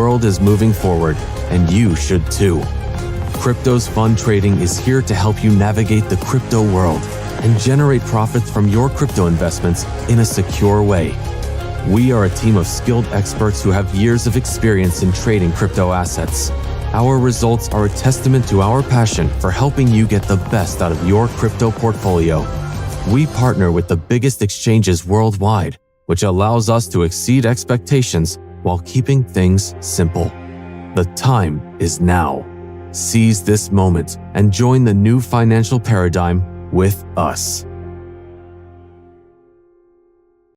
world is moving forward, and you should too. Crypto's Fund Trading is here to help you navigate the crypto world and generate profits from your crypto investments in a secure way. We are a team of skilled experts who have years of experience in trading crypto assets. Our results are a testament to our passion for helping you get the best out of your crypto portfolio. We partner with the biggest exchanges worldwide, which allows us to exceed expectations while keeping things simple. The time is now. Seize this moment and join the new financial paradigm with us.